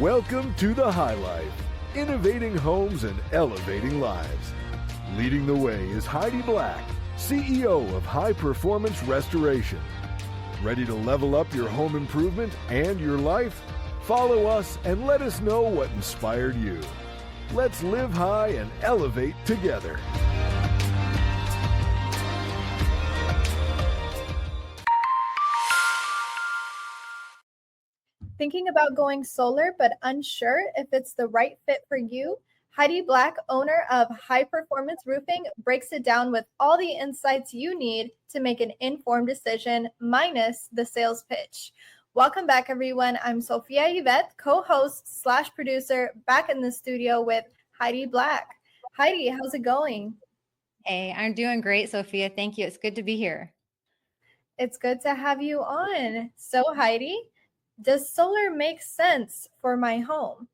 Welcome to the High Life, innovating homes and elevating lives. Leading the way is Heidi Black, CEO of High Performance Restoration. Ready to level up your home improvement and your life? Follow us and let us know what inspired you. Let's live high and elevate together. Thinking about going solar but unsure if it's the right fit for you? Heidi Black, owner of High Performance Roofing, breaks it down with all the insights you need to make an informed decision, minus the sales pitch. Welcome back, everyone. I'm Sophia Yvette, co-host / producer, back in the studio with Heidi Black. Heidi, how's it going? Hey, I'm doing great, Sophia. Thank you. It's good to be here. It's good to have you on. So, Heidi, does solar make sense for my home?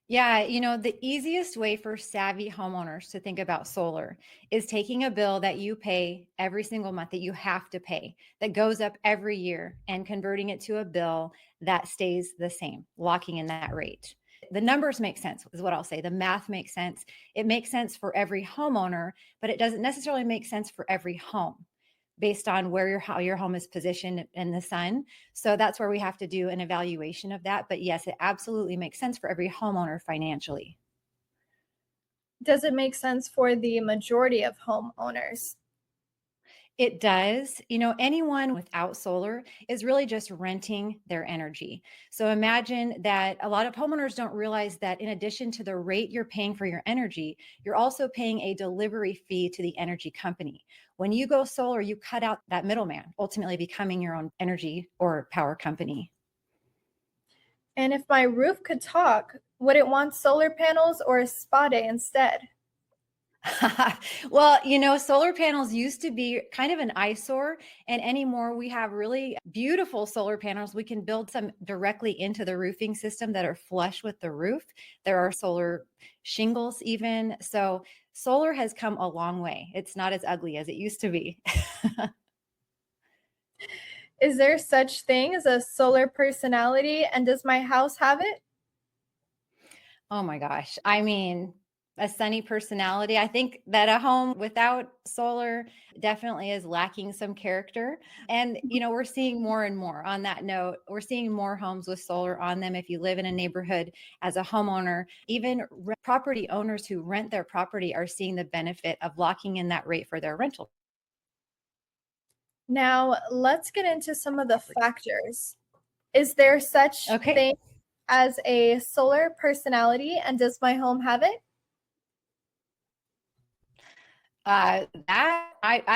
Yeah, the easiest way for savvy homeowners to think about solar is taking a bill that you pay every single month, that you have to pay, that goes up every year, and converting it to a bill that stays the same, locking in that rate. The numbers make sense, is what I'll say. The math makes sense. It makes sense for every homeowner, but it doesn't necessarily make sense for every home, based on how your home is positioned in the sun. So that's where we have to do an evaluation of that. But yes, it absolutely makes sense for every homeowner financially. Does it make sense for the majority of homeowners? It does. Anyone without solar is really just renting their energy. So imagine that a lot of homeowners don't realize that in addition to the rate you're paying for your energy, you're also paying a delivery fee to the energy company. When you go solar, you cut out that middleman, ultimately becoming your own energy or power company. And if my roof could talk, would it want solar panels or a spa day instead? Well, solar panels used to be kind of an eyesore, and anymore we have really beautiful solar panels. We can build some directly into the roofing system that are flush with the roof. There are solar shingles even. So solar has come a long way. It's not as ugly as it used to be. Is there such thing as a solar personality, and does my house have it? Oh my gosh. I mean, a sunny personality. I think that a home without solar definitely is lacking some character. And, we're seeing more and more on that note. We're seeing more homes with solar on them. If you live in a neighborhood as a homeowner, even property owners who rent their property are seeing the benefit of locking in that rate for their rental. Now, let's get into some of the factors. Is there such thing as a solar personality, and does my home have it? I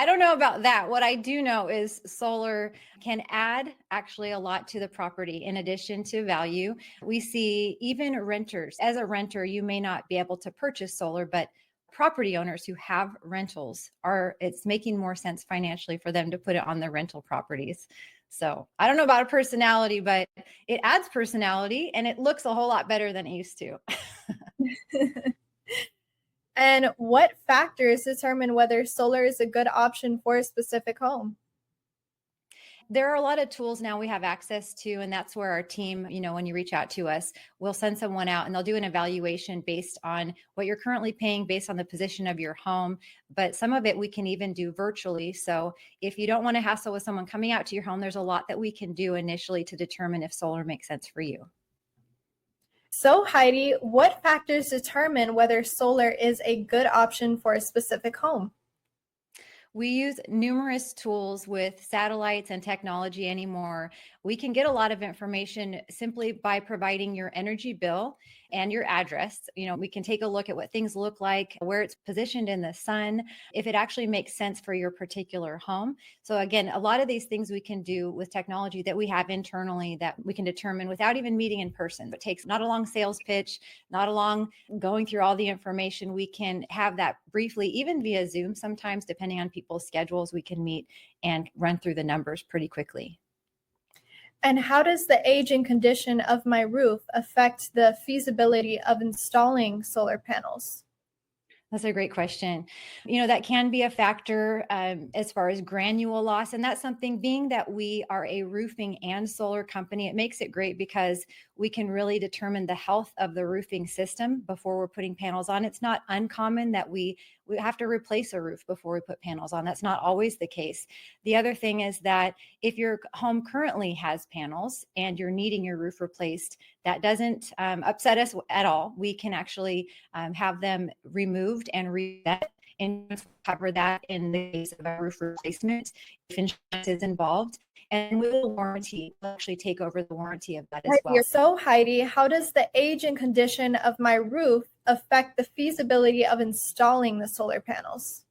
don't know about that. What I do know is solar can add actually a lot to the property in addition to value. We see even renters. As a renter, you may not be able to purchase solar, but property owners who have rentals it's making more sense financially for them to put it on their rental properties. So I don't know about a personality, but it adds personality and it looks a whole lot better than it used to. And what factors determine whether solar is a good option for a specific home? There are a lot of tools now we have access to, and that's where our team, when you reach out to us, we'll send someone out and they'll do an evaluation based on what you're currently paying, based on the position of your home. But some of it we can even do virtually. So if you don't want to hassle with someone coming out to your home, there's a lot that we can do initially to determine if solar makes sense for you. So, Heidi, what factors determine whether solar is a good option for a specific home? We use numerous tools with satellites and technology anymore. We can get a lot of information simply by providing your energy bill and your address. We can take a look at what things look like, where it's positioned in the sun, if it actually makes sense for your particular home. So again, a lot of these things we can do with technology that we have internally that we can determine without even meeting in person. It takes not a long sales pitch, not a long going through all the information. We can have that briefly, even via Zoom sometimes, depending on people's schedules, we can meet and run through the numbers pretty quickly. And how does the age and condition of my roof affect the feasibility of installing solar panels? That's a great question. That can be a factor as far as granule loss. And that's something, being that we are a roofing and solar company, it makes it great because we can really determine the health of the roofing system before we're putting panels on. It's not uncommon that we have to replace a roof before we put panels on. That's not always the case. The other thing is that if your home currently has panels and you're needing your roof replaced, that doesn't upset us at all. We can actually have them removed and reset, and cover that in the case of a roof replacement if insurance is involved. And we will actually take over the warranty of that as well. So Heidi, how does the age and condition of my roof affect the feasibility of installing the solar panels?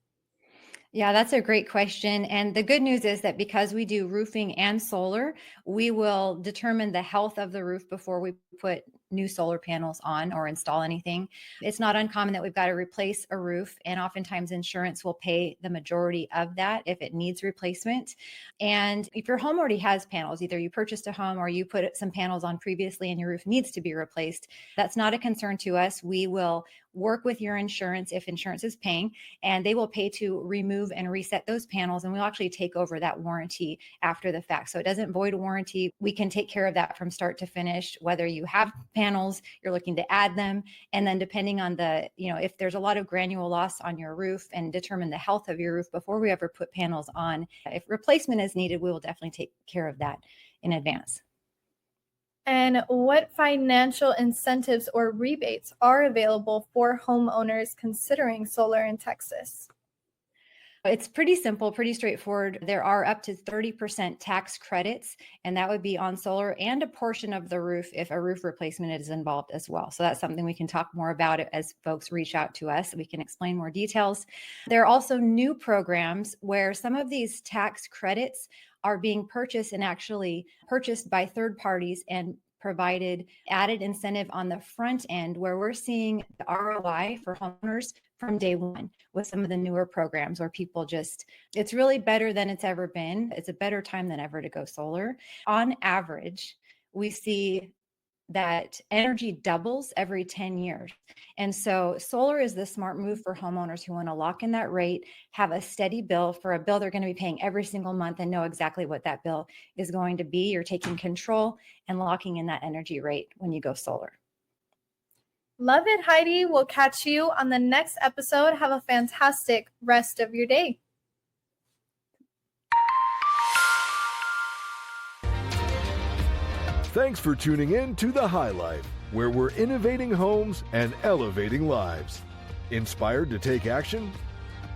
Yeah, that's a great question. And the good news is that because we do roofing and solar, we will determine the health of the roof before we put new solar panels on or install anything. It's not uncommon that we've got to replace a roof, and oftentimes insurance will pay the majority of that if it needs replacement. And if your home already has panels, either you purchased a home or you put some panels on previously and your roof needs to be replaced, that's not a concern to us. We will work with your insurance if insurance is paying, and they will pay to remove and reset those panels, and we'll actually take over that warranty after the fact. So it doesn't void a warranty. We can take care of that from start to finish, whether you have panels, you're looking to add them, and then depending on if there's a lot of granule loss on your roof, and determine the health of your roof before we ever put panels on. If replacement is needed, we will definitely take care of that in advance. And what financial incentives or rebates are available for homeowners considering solar in Texas? It's pretty simple, pretty straightforward. There are up to 30% tax credits, and that would be on solar and a portion of the roof if a roof replacement is involved as well. So that's something we can talk more about as folks reach out to us. We can explain more details. There are also new programs where some of these tax credits are being purchased and actually purchased by third parties and provided added incentive on the front end, where we're seeing the ROI for homeowners from day one with some of the newer programs where people it's really better than it's ever been. It's a better time than ever to go solar. On average, we see that energy doubles every 10 years. And so solar is the smart move for homeowners who want to lock in that rate, have a steady bill for a bill they're going to be paying every single month, and know exactly what that bill is going to be. You're taking control and locking in that energy rate when you go solar. Love it, Heidi. We'll catch you on the next episode. Have a fantastic rest of your day. Thanks for tuning in to The High Life, where we're innovating homes and elevating lives. Inspired to take action?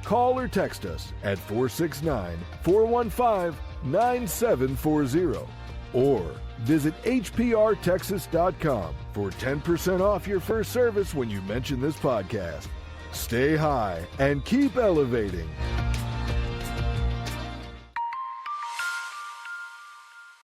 Call or text us at 469-415-9740 or visit hprtexas.com for 10% off your first service when you mention this podcast. Stay high and keep elevating.